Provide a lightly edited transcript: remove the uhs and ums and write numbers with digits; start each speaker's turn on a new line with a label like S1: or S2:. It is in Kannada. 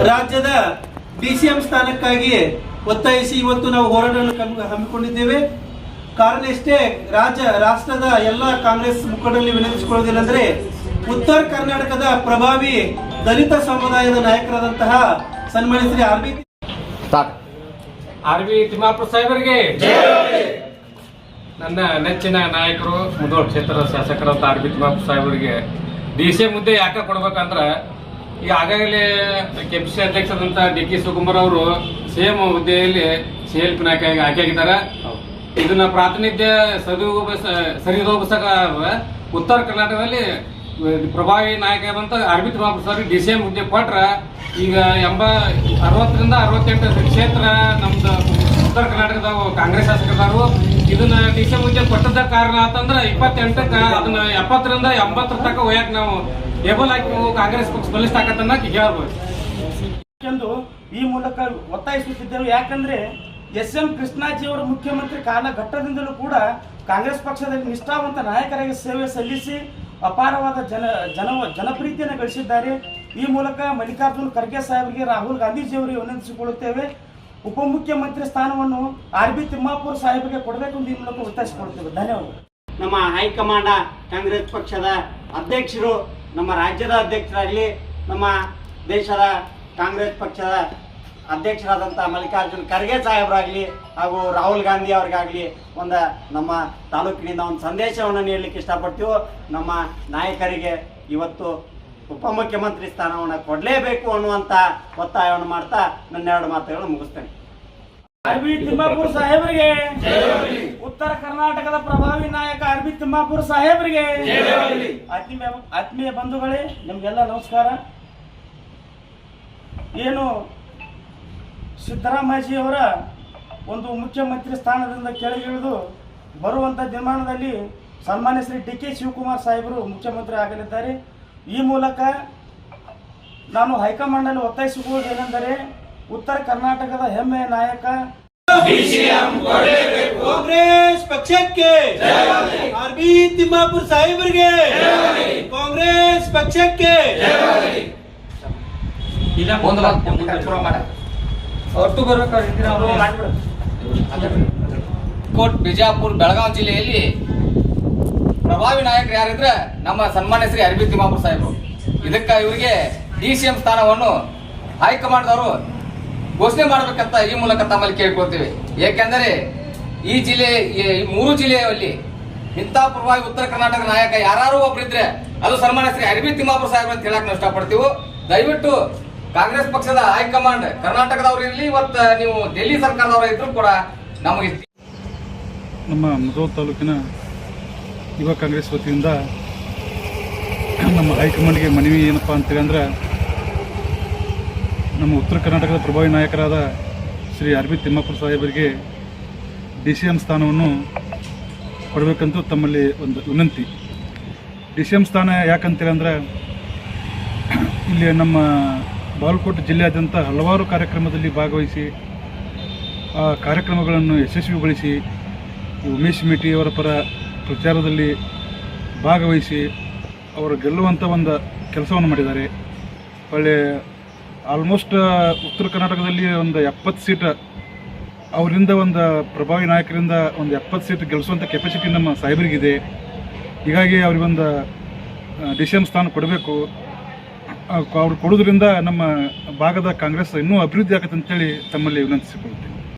S1: ರಾಜ್ಯದ ಡಿಸಿಎಂ ಸ್ಥಾನಕ್ಕಾಗಿ ಒತ್ತಾಯಿಸಿ ಇವತ್ತು ನಾವು ಹೋರಾಟವನ್ನು ಹಮ್ಮಿಕೊಂಡಿದ್ದೇವೆ. ಕಾರಣ ಇಷ್ಟೇ, ರಾಷ್ಟ್ರದ ಎಲ್ಲ ಕಾಂಗ್ರೆಸ್ ಮುಖಂಡರಲ್ಲಿ ವಿನಂತಿಸಿಕೊಳ್ಳುವುದೇನೆಂದರೆ, ಉತ್ತರ ಕರ್ನಾಟಕದ ಪ್ರಭಾವಿ ದಲಿತ ಸಮುದಾಯದ ನಾಯಕರಾದಂತಹ ಸನ್ಮಾನ್ಯ ಶ್ರೀ
S2: ಆರ್ ಬಿ ತಿಮ್ಮಾಪುರ ಸಾಹೇಬರಿಗೆ, ನನ್ನ ನೆಚ್ಚಿನ ನಾಯಕರು ಮುಧೋಳ ಕ್ಷೇತ್ರದ ಶಾಸಕರಾದ ಆರ್ ಬಿ ತಿಮ್ಮಾಪುರ ಸಾಹೇಬರಿಗೆ ಡಿಸಿಎಂ ಹುದ್ದೆ ಯಾಕೆ ಕೊಡ್ಬೇಕಂದ್ರೆ, ಈಗ ಆಗಾಗಲೇ ಕೆಪಿಸಿ ಅಧ್ಯಕ್ಷರಾದಂಥ ಡಿ ಕೆ ಶಿವಕುಮಾರ್ ಅವರು ಸೇಮ್ ಹುದ್ದೆಯಲ್ಲಿ CLP ನಾಯಕ ಆಯ್ಕೆಯಾಗಿದ್ದಾರೆ. ಇದನ್ನ ಪ್ರಾತಿನಿಧ್ಯ ಸರಿದೂಗಿಸಕ ಉತ್ತರ ಕರ್ನಾಟಕದಲ್ಲಿ ಪ್ರಭಾವಿ ನಾಯಕ ಆದಂತ R B Timmapur sir DCM ಹುದ್ದೆ ಕೊಟ್ರ ಈಗ 60ರಿಂದ 68 ಕ್ಷೇತ್ರ ನಮ್ದು ಉತ್ತರ ಕರ್ನಾಟಕದ ಕಾಂಗ್ರೆಸ್ ಶಾಸಕರು ಇದನ್ನ ಡಿಸಿಎಂ ಹುದ್ದೆ ಕೊಟ್ಟದ ಕಾರಣ ಅಂತಂದ್ರೆ 28ಕ್ಕೆ ಅದನ್ನ 70ರಿಂದ 80 ತನಕ ಒಯ್ಯಕ್ ನಾವು ಏಬಲ್ ಆಗಿ ಕಾಂಗ್ರೆಸ್ ಪಕ್ಷ ಬಲಿಷ್ಠ ಆಕತ್ತನ್ನ ಹೇಳ್ಬೋದು
S3: ಎಂದು ಈ ಮೂಲಕ ಒತ್ತಾಯಿಸುತ್ತಿದ್ದೆವು. ಯಾಕಂದ್ರೆ SM ಕೃಷ್ಣಾಜಿ ಅವರು ಮುಖ್ಯಮಂತ್ರಿ ಕಾಲಘಟ್ಟದಿಂದಲೂ ಕೂಡ ಕಾಂಗ್ರೆಸ್ ಪಕ್ಷದಲ್ಲಿ ನಿಷ್ಠಾವಂತ ನಾಯಕರಾಗಿ ಸೇವೆ ಸಲ್ಲಿಸಿ ಅಪಾರವಾದ ಜನಪ್ರೀತಿಯನ್ನು ಗಳಿಸಿದ್ದಾರೆ. ಈ ಮೂಲಕ ಮಲ್ಲಿಕಾರ್ಜುನ್ ಖರ್ಗೆ ಸಾಹೇಬರಿಗೆ, ರಾಹುಲ್ ಗಾಂಧೀಜಿಯವರಿಗೆ ವಿನಂತಿಸಿಕೊಳ್ಳುತ್ತೇವೆ. ಉಪಮುಖ್ಯಮಂತ್ರಿ ಸ್ಥಾನವನ್ನು ಆರ್ ಬಿ ತಿಮ್ಮಾಪುರ ಸಾಹೇಬರಿಗೆ ಕೊಡಬೇಕು ಎಂದು ಈ ಮೂಲಕ ಒತ್ತಾಯಿಸಿಕೊಳ್ಳುತ್ತೇವೆ. ಧನ್ಯವಾದ.
S4: ನಮ್ಮ ಹೈಕಮಾಂಡ್ ಕಾಂಗ್ರೆಸ್ ಪಕ್ಷದ ಅಧ್ಯಕ್ಷರು, ನಮ್ಮ ರಾಜ್ಯದ ಅಧ್ಯಕ್ಷರಾಗಲಿ, ನಮ್ಮ ದೇಶದ ಕಾಂಗ್ರೆಸ್ ಪಕ್ಷದ ಅಧ್ಯಕ್ಷರಾದಂಥ ಮಲ್ಲಿಕಾರ್ಜುನ್ ಖರ್ಗೆ ಸಾಹೇಬರಾಗಲಿ ಹಾಗೂ ರಾಹುಲ್ ಗಾಂಧಿ ಅವ್ರಿಗಾಗಲಿ ನಮ್ಮ ತಾಲೂಕಿನಿಂದ ಒಂದು ಸಂದೇಶವನ್ನು ನೀಡಲಿಕ್ಕೆ ಇಷ್ಟಪಡ್ತೀವಿ. ನಮ್ಮ ನಾಯಕರಿಗೆ ಇವತ್ತು ಉಪಮುಖ್ಯಮಂತ್ರಿ ಸ್ಥಾನವನ್ನು ಕೊಡಲೇಬೇಕು ಅನ್ನುವಂಥ ಒತ್ತಾಯವನ್ನು ಮಾಡ್ತಾ ನನ್ನ 2 ಮಾತುಗಳನ್ನು ಮುಗಿಸ್ತೇನೆ.
S3: ಆರ್ ಬಿ ತಿಮ್ಮಾಪುರ ಸಾಹೇಬರಿಗೆ, ಉತ್ತರ ಕರ್ನಾಟಕದ ಪ್ರಭಾವಿ ನಾಯಕ ಆರ್ ಬಿ ತಿಮ್ಮಾಪುರ ಸಾಹೇಬರಿಗೆ, ಆತ್ಮೀಯ ಬಂಧುಗಳೇ, ನಿಮ್ಗೆಲ್ಲ ನಮಸ್ಕಾರ. ಏನು ಸಿದ್ದರಾಮಯ್ಯಜಿಯವರ ಒಂದು ಮುಖ್ಯಮಂತ್ರಿ ಸ್ಥಾನದಿಂದ ಕೆಳಗಿಳಿದು ಬರುವಂಥ ದಿನಮಾನದಲ್ಲಿ ಸನ್ಮಾನ್ಯ ಶ್ರೀ ಡಿ ಕೆ ಶಿವಕುಮಾರ್ ಸಾಹೇಬರು ಮುಖ್ಯಮಂತ್ರಿ ಆಗಲಿದ್ದಾರೆ. ಈ ಮೂಲಕ ನಾನು ಹೈಕಮಾಂಡ್ನಲ್ಲಿ ಒತ್ತಾಯಿಸಿಕೊಳ್ಳುವುದೇನೆಂದರೆ, ಉತ್ತರ ಕರ್ನಾಟಕದ ಹೆಮ್ಮೆಯ ನಾಯಕ
S1: ಕಾಂಗ್ರೆಸ್ ಪಕ್ಷಕ್ಕೆ, ಆರ್ ಬಿ ತಿಮ್ಮಾಪುರ ಸಾಹೇಬರಿಗೆ, ಕಾಂಗ್ರೆಸ್ ಪಕ್ಷಕ್ಕೆ.
S5: ಕೋಟ್ ಬಿಜಾಪುರ ಬೆಳಗಾವಿ ಜಿಲ್ಲೆಯಲ್ಲಿ ಪ್ರಭಾವಿ ನಾಯಕರು ಯಾರಿದ್ರೆ ನಮ್ಮ ಸನ್ಮಾನ್ಯ ಶ್ರೀ ಆರ್ ಬಿ ತಿಮ್ಮಾಪುರ ಸಾಹೇಬರು. ಇದಕ್ಕೆ ಇವರಿಗೆ ಡಿಸಿಎಂ ಸ್ಥಾನವನ್ನು ಹೈಕಮಾಂಡ್ದವರು ಘೋಷಣೆ ಮಾಡಬೇಕಂತ ಈ ಮೂಲಕ ತಮ್ಮಲ್ಲಿ ಕೇಳ್ಕೊಳ್ತೇವೆ. ಏಕೆಂದರೆ ಈ 3 ಜಿಲ್ಲೆಯಲ್ಲಿ ಇಂಥ ಪ್ರಭಾವಿ ಉತ್ತರ ಕರ್ನಾಟಕ ನಾಯಕ ಯಾರು ಒಬ್ಬರಿದ್ರೆ ಅದು ಸನ್ಮಾನ್ಯ ಶ್ರೀ ಆರ್ ಬಿ ತಿಮ್ಮಾಪುರ ಸಾಹೇಬರು ಅಂತ ಹೇಳಕ್ ನಾವು ಇಷ್ಟಪಡ್ತೀವಿ. ದಯವಿಟ್ಟು ಕಾಂಗ್ರೆಸ್ ಪಕ್ಷದ ಹೈಕಮಾಂಡ್ ಕರ್ನಾಟಕದವರು ಇರಲಿ, ಇವತ್ತು ನೀವು ಡೆಲ್ಲಿ ಸರ್ಕಾರದವರು ಇದ್ರು ಕೂಡ ನಮಗೆ
S6: ನಮ್ಮ ಮುಧೋಳ ತಾಲೂಕಿನ ಯುವ ಕಾಂಗ್ರೆಸ್ ವತಿಯಿಂದ ನಮ್ಮ ಹೈಕಮಾಂಡ್ಗೆ ಮನವಿ ಏನಪ್ಪ ಅಂತೇಳಿ ಅಂದ್ರೆ, ನಮ್ಮ ಉತ್ತರ ಕರ್ನಾಟಕದ ಪ್ರಭಾವಿ ನಾಯಕರಾದ ಶ್ರೀ ಆರ್ ಬಿ ತಿಮ್ಮಾಪುರ ಸಾಹೇಬರಿಗೆ ಡಿಸಿಎಂ ಸ್ಥಾನವನ್ನು ಕೊಡಬೇಕಂತ ತಮ್ಮಲ್ಲಿ ಒಂದು ವಿನಂತಿ. ಡಿಸಿಎಂ ಸ್ಥಾನ ಯಾಕಂತೇಳಿ ಅಂದ್ರೆ, ಇಲ್ಲಿ ನಮ್ಮ ಬಾಗಲಕೋಟೆ ಜಿಲ್ಲೆಯಾದ್ಯಂತ ಹಲವಾರು ಕಾರ್ಯಕ್ರಮದಲ್ಲಿ ಭಾಗವಹಿಸಿ ಆ ಕಾರ್ಯಕ್ರಮಗಳನ್ನು ಯಶಸ್ವಿಗೊಳಿಸಿ ಉಮೇಶ್ ಮೇಟಿಯವರ ಪರ ಪ್ರಚಾರದಲ್ಲಿ ಭಾಗವಹಿಸಿ ಅವರು ಗೆಲ್ಲುವಂಥ ಒಂದು ಕೆಲಸವನ್ನು ಮಾಡಿದ್ದಾರೆ. ಒಳ್ಳೆ ಆಲ್ಮೋಸ್ಟ್ ಉತ್ತರ ಕರ್ನಾಟಕದಲ್ಲಿ ಒಂದು 70 ಸೀಟ್ ಅವರಿಂದ, ಒಂದು ಪ್ರಭಾವಿ ನಾಯಕರಿಂದ ಒಂದು 70 ಸೀಟ್ ಗೆಲ್ಲಿಸುವಂಥ ಕೆಪಾಸಿಟಿ ನಮ್ಮ ಸಾಹೇಬರಿಗಿದೆ. ಹೀಗಾಗಿ ಅವರಿಗೊಂದು ಡಿಸಿಎಂ ಸ್ಥಾನ ಕೊಡಬೇಕು. ಅವ್ರು ಕೊಡೋದ್ರಿಂದ ನಮ್ಮ ಭಾಗದ ಕಾಂಗ್ರೆಸ್ ಇನ್ನೂ ಅಭಿವೃದ್ಧಿ ಆಗತ್ತೆ ಅಂತೇಳಿ ತಮ್ಮಲ್ಲಿ ವಿನಂತಿಸಿಕೊಳ್ತೀನಿ.